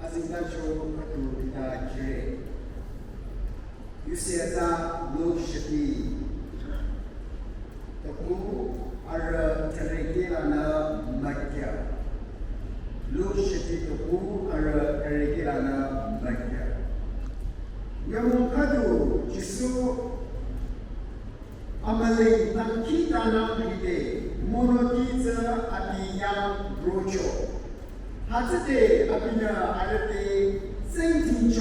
azindacho katulita jire. Yusiata lo shati. Tapu ara tarekela na madya. Lo shati tapu ara tarekela na madya. Yang kadu jisu amalay tangkita na hide monotiza atiyang brocho. Hatsate apinya alate Sangtam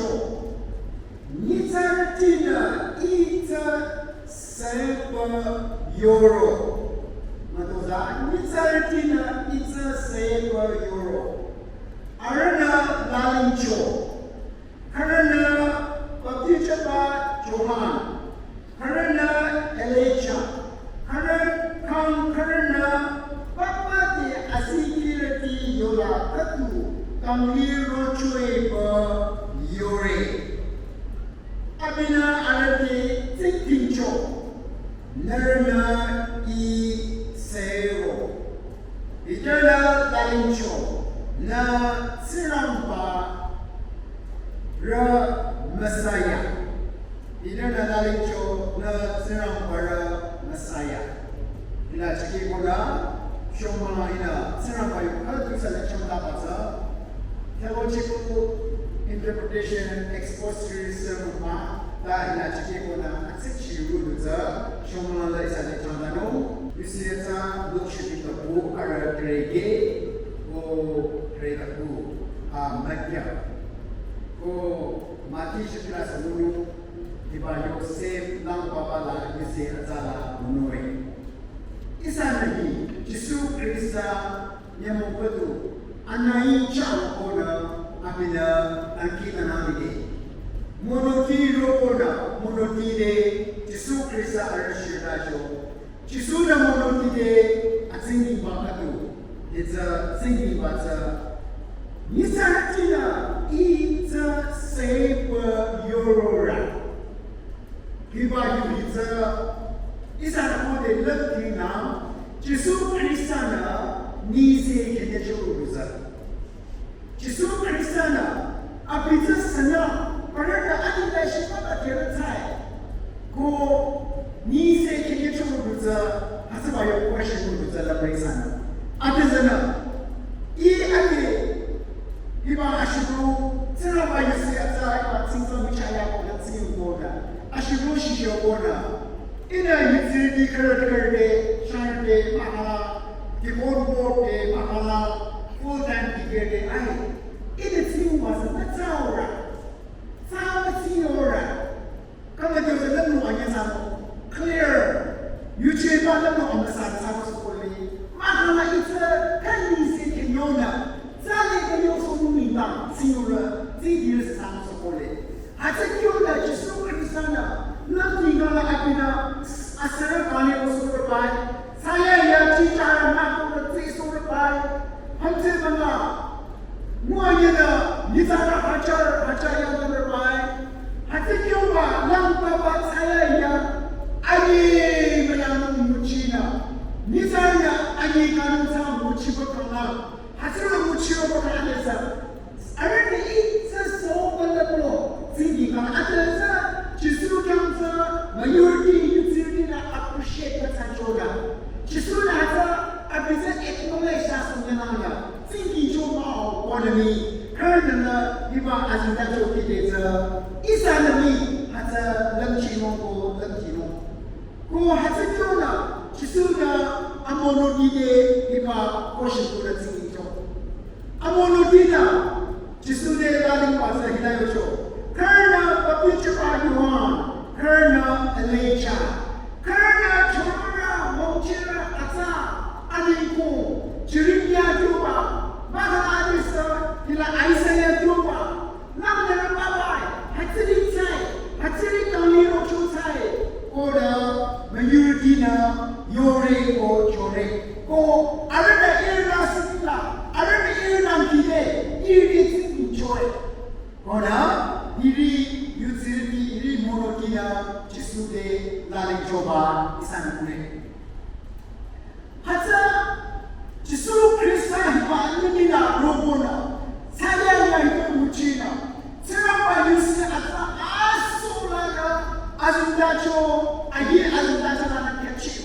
Nizaratina ita seba euro. Matoza Nizaratina ita seba euro. Arana lalincho. Karana Baptista Johan. Karana Elijah. Karana Papa de Asikirati Yola Katu Kamiro Chueba Yore Abina Alate Tinkincho Nerna I Sero Idana Dalincho Na Sirampa Ra Messiah Idana Dalincho Na Sirampa Ra Messiah Ila Chiki Bola Shomana ina sinabayo kalatu sa chamda basa theological interpretation expository sermon ma da ina chike ko na accept ru za shomana la isa chamda no bisiyata lokshiti tabu ara trege o tretaku madya ko mati shitra samunu dibayo se lang papa la bisi azala munoi Isanahi Jisu Krista Nyamukatu Anai Chao Kona Abina Ankita Namide Monoti Rokona Monotide Jisu Krista Arashirajo Jisu na Monotide Atsingi Bakatu It's a Singi Bata Nisaratina Ita Seba Yorora Kiba Yuita Isana Kode Lucky now Jisu Kristana Nise Kenechuruza Jisu Kristana Abita Sana Paraka Adila Shipaka Keratai Go Nise Kenechuruza Hasabayo question Ruza La Paisana Adazana E Ake Iba Ashibu Saraba Yusiata Sangtam Chaya Natsi Boda Ashibu Shisho Boda Ina utility karate, shante, mahala, the board, mahala, full-time ticket, I. Ina team was a Matsaura. Saura. Come and do the little one, clear. You change my little on the side of the Mahala is a candy sick in Yona. Sally can you also move down, singular, 3 years sounds of holy. I said, you that you so Kristana. Nothing gonna happen Asara Kali was over by Saya Chicha Mako the face over by Hunter Manga Moyana Nizara Hachaya over by Hatikyova Lampa Saya Adi Mayamu Muchina Nizara Adi Kanuta Muchipakana Hatara Muchio Kanasa I already eat so wonderful thinking Atasa Jisu Kamsa, majority utility appreciate the Sanchoda. Jisu Nasa, I present acknowledge Sasunana, thinking Joma or Wanami, Kernana, Viva Azindacho Kiteza, Isanami, Hata Lamchino, who has a Jona, Jisuda, Amonodide, Viva, Ocean to the Singito. Amonodina, Jisude, Darling Pasa Hidayocho. Karna Baptista Johan, Karna Elijah, Karna Chora, Mochira Asa, Adiko, Chiribia Juba, Maha Adisa, Hila Isaiah Juba, Lamna Baba, Hatsiri Sai, Hatsiri Kaliro Chusai, Oda, Mayurtina, Yore or Chore, O Arana Era Sitla, Arana Era Kide, Irit Chore. Oda, Iri utility, Iri Monotina, Jisude, Lali Joba, Isanakune. Hata Jisu Krista Hipa Nina Robona, Saya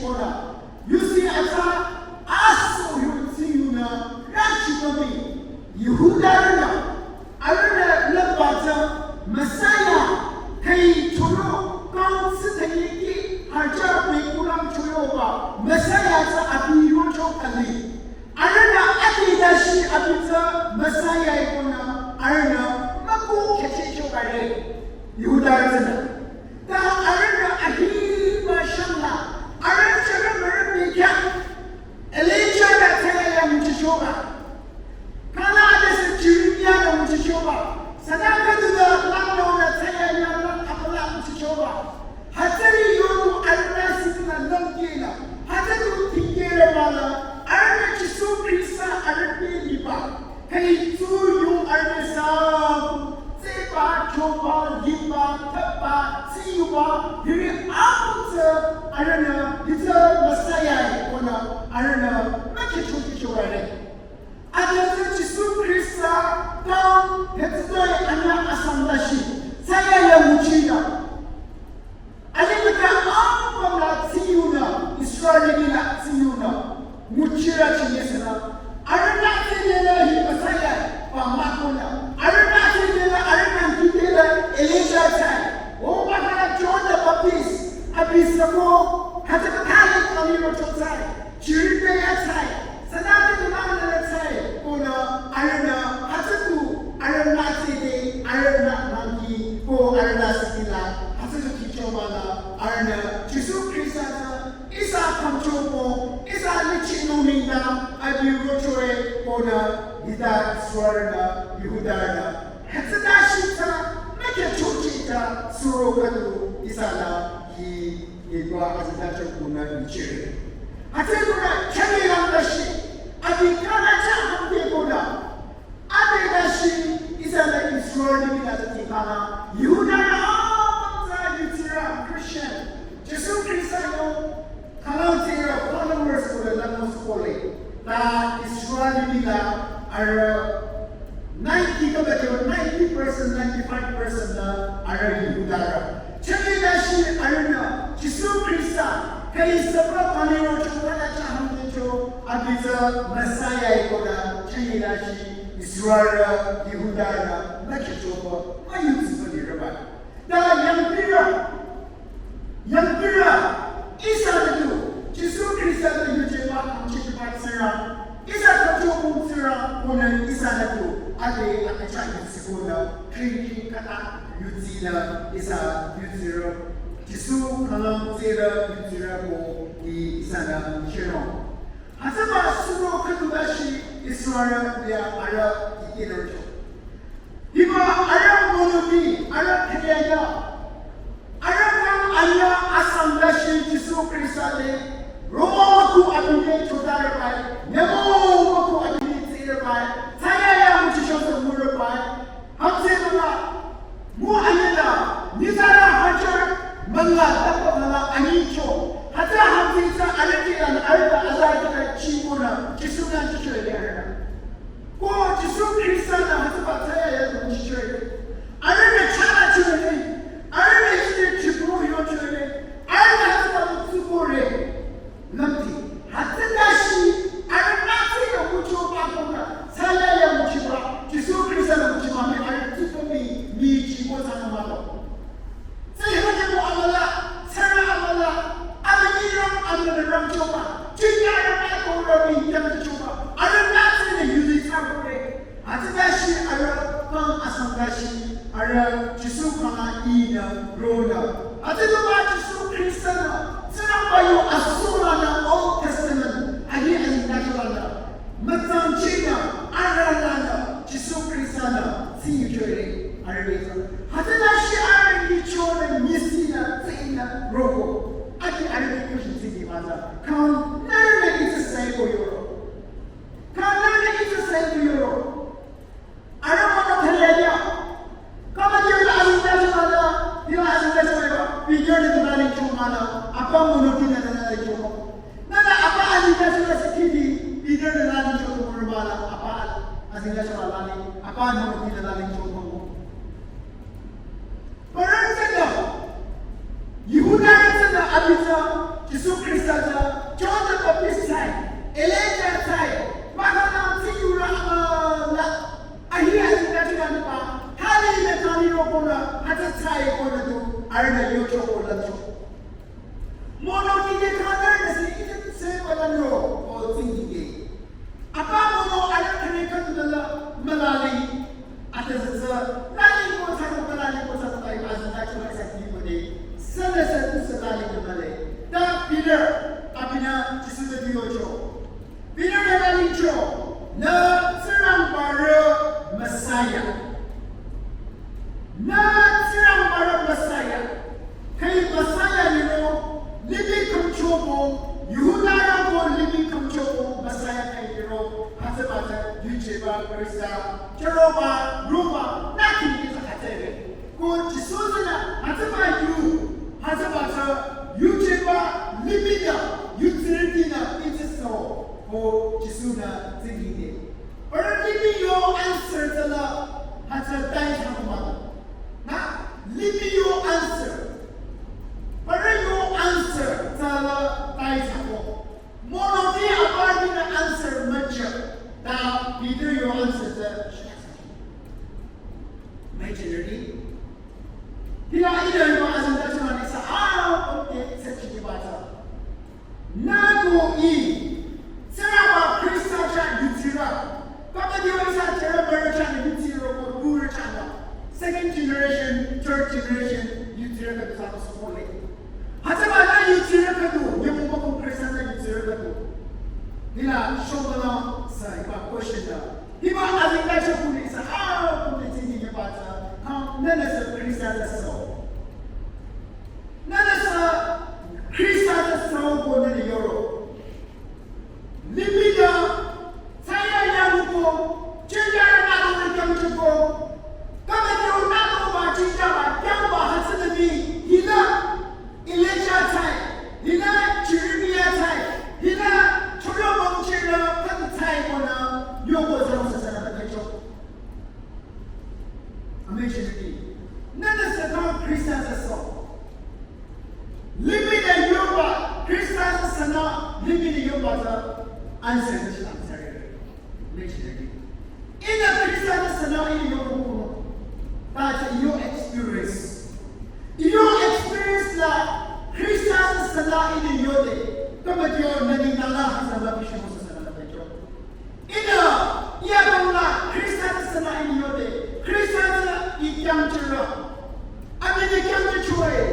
Shikona. You see, Asso, you see, you know, Rachikomi, Yehuda, Arana, Labata, Messiah, Kay, Toro, Gong, Sitayiki, Hajar, Mekulam, Choyoba, Messiah, Abi, Chokali. Arana, Akidashi, Abita, Messiah, Ikona, Arana, Maku, Kachikare, Yehuda. Now, Arana, Ahi, Mashallah. Arana Chaka Merabika, Elijah Natayam Chishoba, Kana is a Julian Chishoba, Sadaka to the Lando Natayam Apala Chishoba, Hatari Yodu Arana Sitna Longina, Hatatu Tingera Mala, Arana Chisu Krisa Arabi Lipa, Hey, two you Arana Sepa, Chopa, Yipa, Tapa, Siuba, you out, I don't know, it's a Messiah, or no, I don't know, not a true already. And there's a Chisu Krista, down, let's do Anna Asamlashi, Saya Muchina. I think that all of that Siuna, Israeli Siuna, Muchira Chinesana. I don't not say that Messiah, or Makona. I don't not say that I don't know Elijah time. Oh, my God, John the Baptist, Abisamo, has a panic on your side. Children outside. Sanata the man outside. Oh, no, I don't know. Hasatu, I don't not say I don't not monkey, oh, I don't not Sikila, Hasatu Kichomana, I don't know. Chisu Krisana, Isa Kamchopo, Isa Lichinomina, I will go to a Bona, Ida Swarna, Yehudana. Hasatashita, make a chochita, Surokatu, Isana, he was a natural Kuna in Chile. I tell you that, Chamilan Dashi, I become a child of Bona. Adedashi is an Israeli as a Tikana. You know, Christian. Jesus Christ, Kalantira, followers for the Lamos Holy. That Israeli are 90%, 95% are Yudara. Chamidashi, I don't know. Jesus Christ, Kaisapa, Panero, Chokana, Chahamito, Abiza, Messiah, Koda, Chamidashi. Israel, Yehuda, Nakitoba, my youth is the rabbi. Now, Yampira, Isadu, Jesus Christ, the Yujema, Chikipat Sarah, Isatu Sarah, Mona, Isanadu, Ade, and the Chinese Sikona, Krinki, Kata, Yuzina, Isa, Yuzira, Jisu, Kalam, Zera, Yuzira, Isana, Shiron. Hasaba Suro Katubashi, Israel, they are Arab, Ikirojo. Hima Arab Monobi, Arab Kenya, Arab Aya Asamdashi, Jisu Krisale, Romaku Abine Chodarabai, Nemo Abine Tirabai, Tayaya Muchishos Murabai, Hamzela, Muayana, Nizara Hajar, Mala, Tapala, Anicho. Hata hamzisa alati an arda azai chimuna jisuna chichele ko jisu krista na hata bataya ya chichele arda chana chule arda iste chipu yo chule arda hata tsukore lamti hata dashi arda nasi ya mucho pakona sala ya muchiba jisu krista na muchiba me arda tsukumi ni chibo sana malo sai hata mo amala sara amala I'm going to run Chopa. Chica, I'm going to run Chopa. I don't know the music company. Atashi, I run Asambashi, I run Chisukana, Ina, Rona. I don't know about Chisu Christana. Set up by your Asso, Old Testament. I hear as Natalana. Matan China, Aralana, Chisu Christana. See you, Joy. I read. Hatashi, I read Children, Missina, Tina, Robo. I don't Christian city, Mother. Come, learn it to say for Europe. Come, learn it to say for Europe. I don't want to tell you. Come and you're asking Mother. You're asking Mother. We go to the Nani Chomana. Apa Monotina and Nani Chomo. Nana, Apa Azikash Kitty. We go to the Nani Chomana. Apa Azikash Malani. Apa Monotina Nani Chomo. But I said, Yehuda Abisa, Jesus Christ. sai ko na tu arna yo cho ko la cho mono ki de khana na se ite se balan ro o tingi ke apa mono ala khane ka tu la malali ata sa lali ko sa tai azta cho sa ki ko de sana sa tu sa lali ko male da pillar apina jisu de yo cho pillar na lali cho na serang para Messiah. Not serang para Messiah. Kay Messiah living control Yuhudara ko living control Messiah kay hasabata yucheba Krista Jeroba Roma nakin sa katere. Ko Jesus na hasabata yucheba living utility na so ko Jesus na tingin. Or living your answer to love has a time of mother. Now, living your answer. But your answer to love dies of more of the abiding answer much. Now, either your answer to majority. Here, either your answer to one is okay, such a matter. Nago E. Sarah Christa Yutira. Second generation, third generation, you tell the Thomas Foley. Hasabana, you tell the two, you move on present, you tell the two. Hila, show the long side, but question that. He was having that of police, how could they think about how none of the Christian soul. None of the Christian soul born in Europe. Libida. Saya yang hukum, cenderung nak memberikan cukup. Kami tahu nak ubah cenderung yang bahasa demi hilang Elijah cai, hilang Jeremiah cai, hilang curang mengcira kan cai mana yang berjalan secara terkecuali. Amazing lagi. Nada sekarang Kristen sesat. Lebih dari Yoba, Kristen sesat lebih dari Yoba tu answer Islam. In a Christian scenario, that's your experience. Your experience like Christian scenario in your day. Come at your name, Allah has a love issue. In a Christian scenario in your day. Christian is young children. I mean, the young children.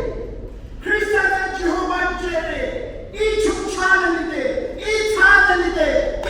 Christian Jehovah Jireh. Each child in the day. Each child in the day.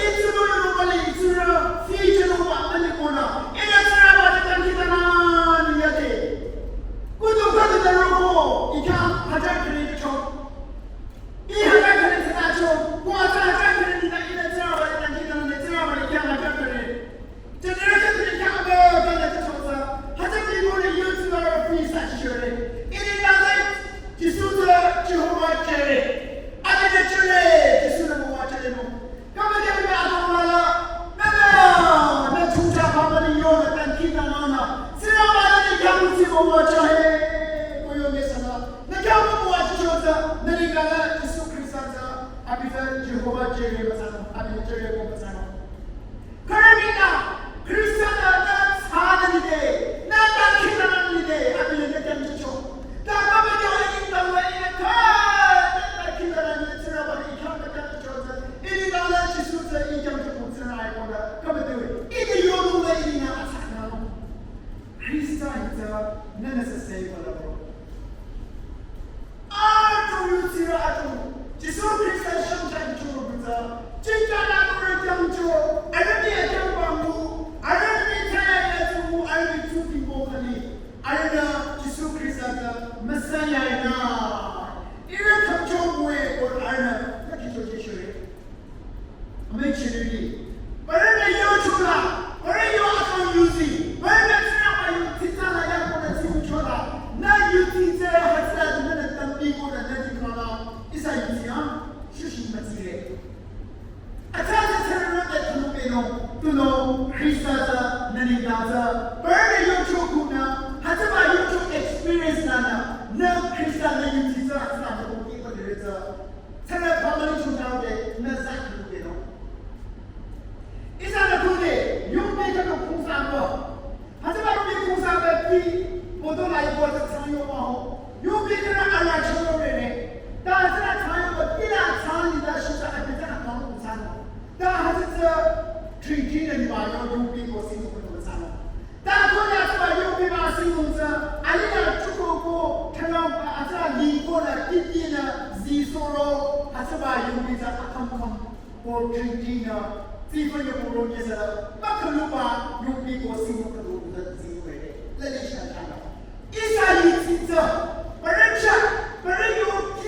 Jehovah Jireh bersama, Amin Jireh bersama. Kerana Kristen ada sahaja ni deh, nada kita ni deh, Amin ni kan cucuk. Tak apa dia ini tahu ini kan, tak kita ni cerita balik ikan kan cucuk. Ini dalam Yesus ini jam cucuk serai pada. Kamu tahu, ini yoru ini nak asal nama. Kristen itu nana sesuai pada orang. Aku yuti aku. Yesus Kristus Sangtam kita, cinta nak berjangjo, ada dia jambamu, ada dia saya itu, ada itu timbul kali, ada Yesus Kristus Messiah na, ini kacau gue or ada, tak kacau Yesus. Amin ciri. Pada dia cula, pada dia akan usi, pada siapa yang kita layak pada siapa cula, na usi saya hasil mana tampi ko na nanti kalau. Isa yusiam, shushi matire. Atasa terima de tuno Krista nani gaza. Berda yocho kuna, hataba yocho experience nana. Na Krista nani tisa hataba koki padireta. Tera pamali chutao de na zaki kuno. Isa na kune, yung meka no kung sabo. Hataba yung kung sabo pi, 모두 라이브에서 참여하고 요비들은 알아주려네. 다들 참여가 뛰라 참이다 진짜 앞에서 나오는 사람. 다 하면서 트리티는 말로 요비고 생각하는 사람. 다 그래서 요비가 생각하면서 아니나 죽고 그냥 아자 리고나 뛰기나 지소로 하서봐 요비자 아캄캄 고 트리티나 지분이 보러에서 막 그루바 요비고 생각하는 지소에 레리션하다. 이사이 진짜 버려요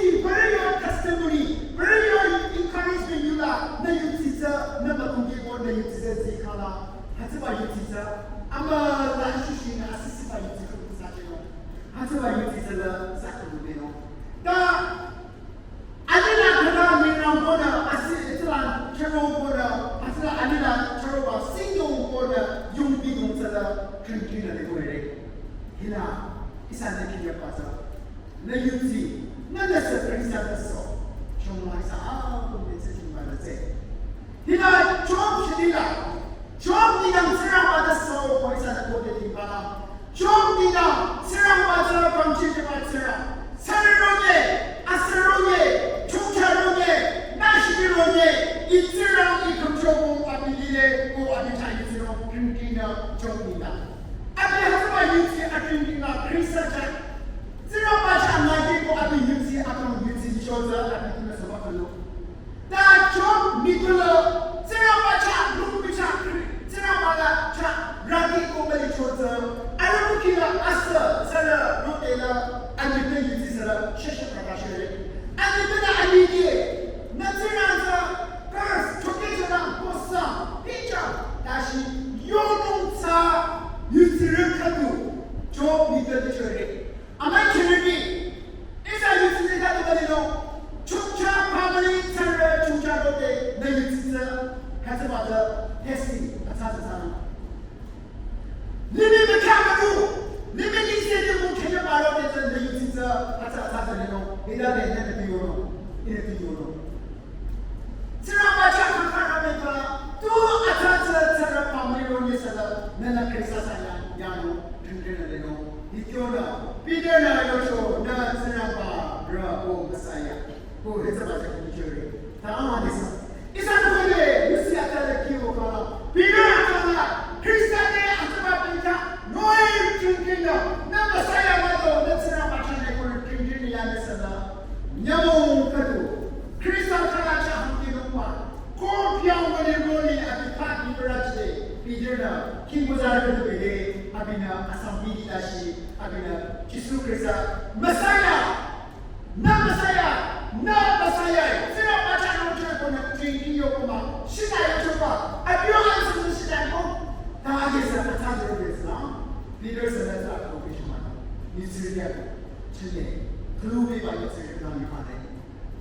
testimony 버려요 encouragement 유라 내 유치자 내가 공개고 내 유치자 지카나 하지마 유치자 아마 라시시나 아시시바 유치자 사제로 하지마 유치자라 사크루베노 다 아니라 그나 미나보다 아시트란 처로보다 아시라 아니라 처로바 싱용보다 용비동사다 근기나 되고래 히나 이산의 기력 봐서 내 유지 나는 그리스도였어 정말 사고 메시지 좀 말했지 히나 좀 시리라 좀 니가 사랑받았어 거기서 고대리 봐라 좀 니가 사랑받아 방치지 마세요 사랑하게 아스랑하게 총차랑하게 나시기랑하게 이스랑 이 금초공 아비리레 고 아비자이스랑 근기나 정리다 Abi hapa yuti akindina krisaja. Zero bacha ngaki ko abi yuti akon yuti choza abi kuna sabakalo. Da job mitulo zero bacha lubicha zero bala cha ragi ko bali choza. Alamu kila asa sala rotela abi pe yuti sala shesha prakashe. Abi bena abidi na ziraza curse chokejana posa picha dashi yonunsa 유치를 가도 저 믿어도 저래 아마 저녁이 이사 유치를 가도 가도 총차 파벌이 차를 총차로 때내 유치를 가서 받아 테스팅 가서 사는 님이 가도 님이 이세도 못 해줘 말아 대서 내 유치를 가서 사서는 이다 내내 비오로 이래 비오로 지나마자 강하면서 또 아차차 차를 파벌이로 내서 내가 크리스사냐 야노 든든하네요 이교나 비데나 요쇼 나 지나봐 라고 마사야 고 해서 맞아 비교를 다음 안에서 이사도에 유시아타를 키우고 비데나가 크리스탄의 아스바빈자 너의 든든하 나 마사야마도 나 지나봐 전에 그 든든이 안에서나 냐몽가도 크리스탄하자 함께 동마 고피아오의 롤이 아주 파티 브라치데 비데나 킹보자를 그때 아비나 아sambi 다시 아비나 예수 그리스도 메사야 나 메사야 제가 맞아놓은 저거는 주인이었구만 시다였구만 아비오가 무슨 시다고 다 하겠어 다 들어보겠어 비들서는 다 보시면 이스라엘 전에 글로벌 바이러스를 그다음에 받아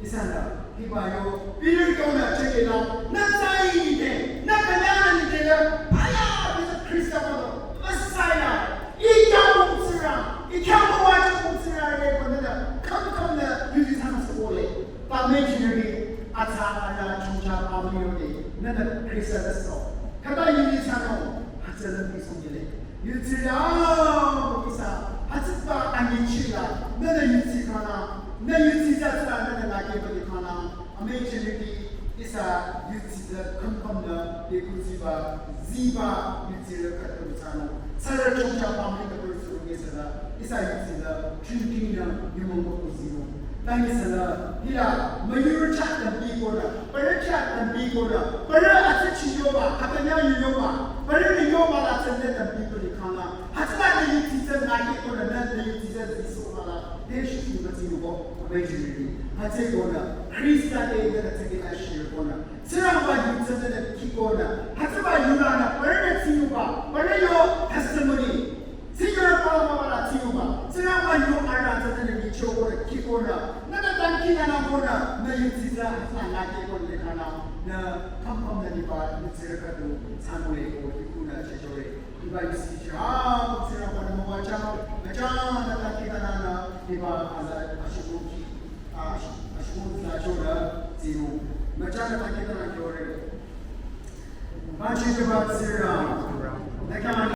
이산다 이봐요 비를 거나 저기나 나 사이인데 나 그냥인데 아야 그래서 크리스도도 메사야 이 경험스랑 이 경험과 경험스랑에 보면 컴컴나 유지 삼아서 오래 밤에지르기 아차하나 중차 아무리오니 나는 크리스도였어 가다 유지 삼아 학생은 비송질래 유지랑 기사 하츠바 아니치라 나는 유지 가나 내 유지자스라 나는 나게 버리 가나 아메이지르기 이사 유지자 컴컴나 예쿠지바 지바 유지를 갖고 있잖아 사를 총자 밤에 볼 수 있어서 이사 유지자 춘기나 유몽고 지고 땅에서는 이라 머유를 찾는 비고라 벌을 찾는 비고라 벌을 아치 치료마 하다냐 유료마 벌을 유료마라 찾는 비고리 가나 하지만 내 유지자 나게 보는 내 유지자 지소마라 대시스가 지고 아메이지르기 하체고나 크리스탄에 있는 자기가 실고나 사랑과 유전자를 키고나 하지만 유나나 벌을 지우바 벌을요 테스티머니 생각을 바라봐라 지우바 사랑과 유 알라자는 이쪽으로 키고나 나는 단키나 보나 내 유지자 하나게 보내 가나 나 컴컴나니바 유지를 가도 사모에고 이구나 제조에 이바 유지자 사랑과 뭐가 참 나잖아 단키나 이바 아시고키 아시고 나조라 지우 나잖아 단키나 교래 마치가 바스라 내가